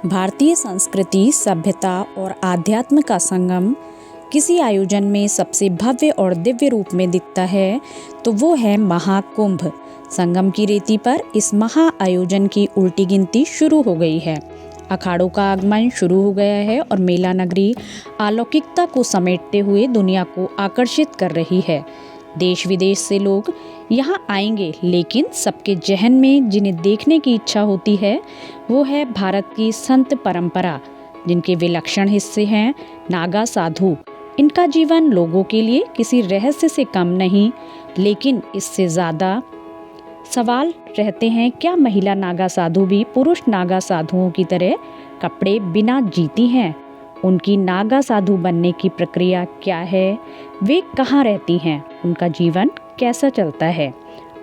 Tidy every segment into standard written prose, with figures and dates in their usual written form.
भारतीय संस्कृति, सभ्यता और आध्यात्म का संगम किसी आयोजन में सबसे भव्य और दिव्य रूप में दिखता है तो वो है महाकुंभ। संगम की रेती पर इस महा आयोजन की उल्टी गिनती शुरू हो गई है। अखाड़ों का आगमन शुरू हो गया है और मेला नगरी अलौकिकता को समेटते हुए दुनिया को आकर्षित कर रही है। देश विदेश से लोग यहाँ आएंगे, लेकिन सबके जहन में जिन्हें देखने की इच्छा होती है वो है भारत की संत परंपरा, जिनके विलक्षण हिस्से हैं नागा साधु। इनका जीवन लोगों के लिए किसी रहस्य से कम नहीं, लेकिन इससे ज़्यादा सवाल रहते हैं, क्या महिला नागा साधु भी पुरुष नागा साधुओं की तरह कपड़े बिना जीती हैं? उनकी नागा साधु बनने की प्रक्रिया क्या है? वे कहाँ रहती हैं? उनका जीवन कैसा चलता है?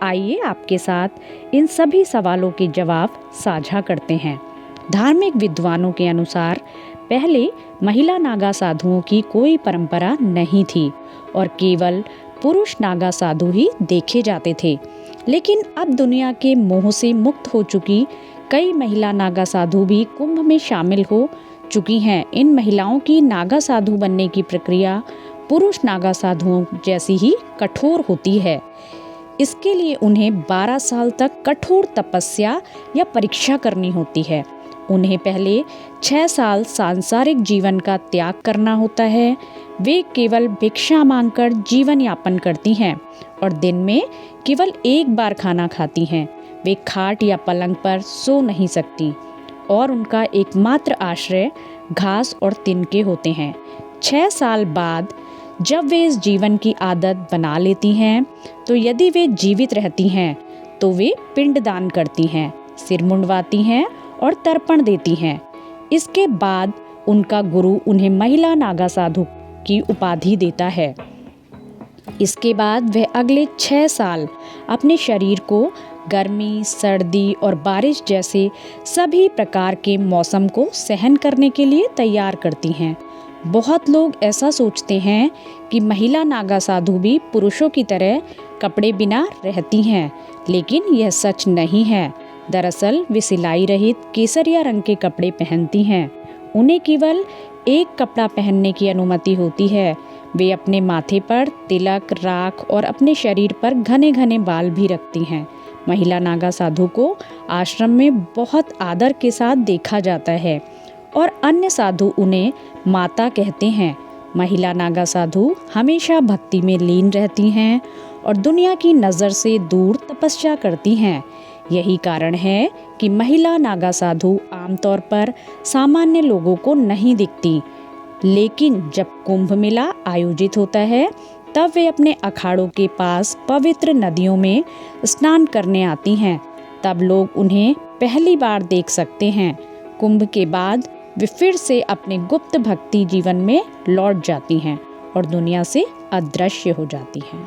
आइए आपके साथ इन सभी सवालों के जवाब साझा करते हैं। धार्मिक विद्वानों के अनुसार पहले महिला नागा साधुओं की कोई परंपरा नहीं थी और केवल पुरुष नागा साधु ही देखे जाते थे। लेकिन अब दुनिया के मोह से मुक्त हो चुकी कई महिला नागा साधु भी कुंभ में शामिल हो चुकी हैं। इन महिलाओं की नागा साधु बनने की प्रक्रिया पुरुष नागा साधुओं जैसी ही कठोर होती है। इसके लिए उन्हें 12 साल तक कठोर तपस्या या परीक्षा करनी होती है। उन्हें पहले 6 साल सांसारिक जीवन का त्याग करना होता है। वे केवल भिक्षा मांगकर जीवन यापन करती हैं और दिन में केवल एक बार खाना खाती हैं। वे खाट या पलंग पर सो नहीं सकती और उनका एकमात्र आश्रय घास और तिनके होते हैं। 6 साल बाद जब वे इस जीवन की आदत बना लेती हैं, तो यदि वे जीवित रहती हैं तो वे पिंडदान करती हैं, सिर मुंडवाती हैं और तर्पण देती हैं। इसके बाद उनका गुरु उन्हें महिला नागा साधु की उपाधि देता है। इसके बाद वह अगले 6 साल अपने शरीर को गर्मी, सर्दी और बारिश जैसे सभी प्रकार के मौसम को सहन करने के लिए तैयार करती हैं। बहुत लोग ऐसा सोचते हैं कि महिला नागा साधु भी पुरुषों की तरह कपड़े बिना रहती हैं, लेकिन यह सच नहीं है। दरअसल वे सिलाई रहित केसरिया रंग के कपड़े पहनती हैं। उन्हें केवल एक कपड़ा पहनने की अनुमति होती है। वे अपने माथे पर तिलक, राख और अपने शरीर पर घने घने बाल भी रखती हैं। महिला नागा साधु को आश्रम में बहुत आदर के साथ देखा जाता है और अन्य साधु उन्हें माता कहते हैं। महिला नागा साधु हमेशा भक्ति में लीन रहती हैं और दुनिया की नज़र से दूर तपस्या करती हैं। यही कारण है कि महिला नागा साधु आमतौर पर सामान्य लोगों को नहीं दिखती, लेकिन जब कुंभ मेला आयोजित होता है तब वे अपने अखाड़ों के पास पवित्र नदियों में स्नान करने आती हैं। तब लोग उन्हें पहली बार देख सकते हैं। कुंभ के बाद वे फिर से अपने गुप्त भक्ति जीवन में लौट जाती हैं और दुनिया से अदृश्य हो जाती हैं।